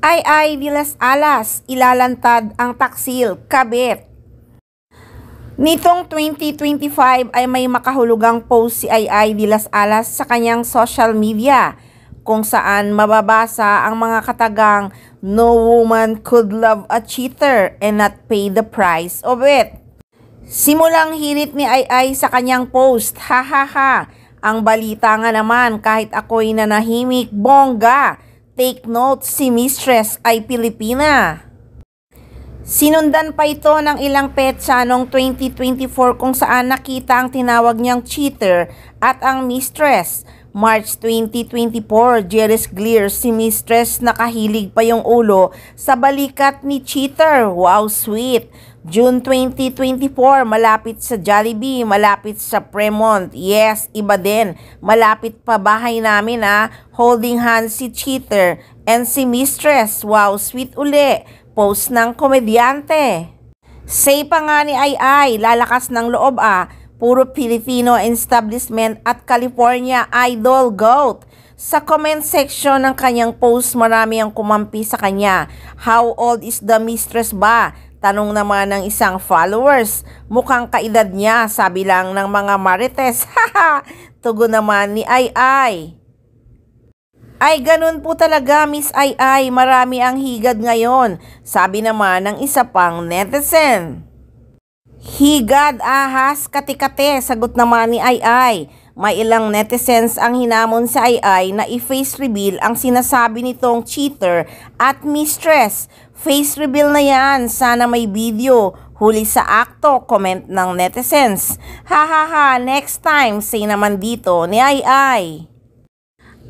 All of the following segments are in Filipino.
Ay de las Alas, ilalantad ang taksil, kabit. Nitong 2025 ay may makahulugang post si Ay de las Alas sa kanyang social media kung saan mababasa ang mga katagang "No woman could love a cheater and not pay the price of it." Simulang hirit ni Ay sa kanyang post, "Hahaha, ang balita nga naman kahit ako'y nanahimik, bongga. Take note, si mistress ay Pilipina." Sinundan pa ito ng ilang petsa noong 2024 kung saan nakita ang tinawag niyang cheater at ang mistress. March 2024, Jeris Gleer, si mistress nakahilig pa yung ulo sa balikat ni cheater. Wow, sweet. June 2024, malapit sa Jollibee, malapit sa Fremont. Yes, iba din. Malapit pa bahay namin holding hands si cheater and si mistress. Wow, sweet uli. Post ng komedyante. Say pa nga ni Ay, lalakas ng loob puro Filipino establishment at California idol GOAT. Sa comment section ng kanyang post, marami ang kumampi sa kanya. How old is the mistress ba? Tanong naman ng isang followers. Mukhang kaedad niya, sabi lang ng mga marites. Haha! Tugon naman ni Ay. Ay, ganun po talaga, Miss Ay, marami ang higad ngayon. Sabi naman ng isa pang netizen. Higad, ahas, kati-kate, sagot naman ni Ay. May ilang netizens ang hinamon sa Ay na i-face reveal ang sinasabi nitong cheater at mistress. Face reveal na yan, sana may video. Huli sa akto, comment ng netizens. Hahaha, next time, say naman dito ni Ay.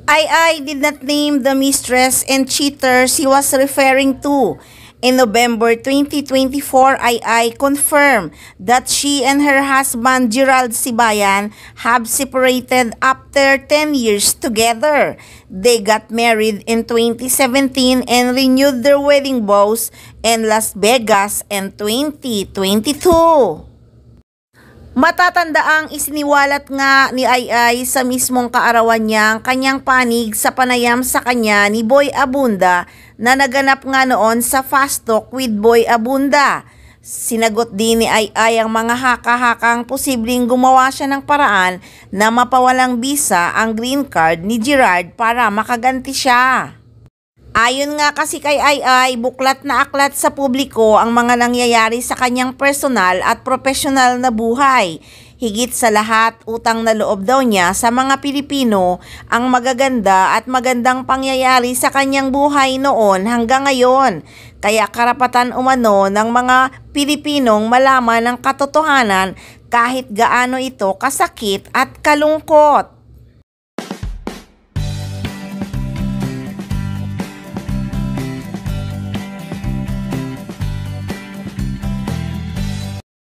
Ay did not name the mistress and cheater she was referring to. In November 2024, Ay confirmed that she and her husband Gerald Sibayan have separated after 10 years together. They got married in 2017 and renewed their wedding vows in Las Vegas in 2022. Matatandaang isiniwalat nga ni Ay sa mismong kaarawan niya ang kanyang panig sa panayam sa kanya ni Boy Abunda na naganap nga noon sa Fast Talk with Boy Abunda. Sinagot din ni Ay ang mga haka-hakang posibleng gumawa siya ng paraan na mapawalang bisa ang green card ni Gerard para makaganti siya. Ayon nga kasi kay Ay, buklat na aklat sa publiko ang mga nangyayari sa kanyang personal at profesional na buhay. Higit sa lahat, utang na loob daw niya sa mga Pilipino ang magaganda at magandang pangyayari sa kanyang buhay noon hanggang ngayon. Kaya karapatan umano ng mga Pilipinong malaman ang katotohanan kahit gaano ito kasakit at kalungkot.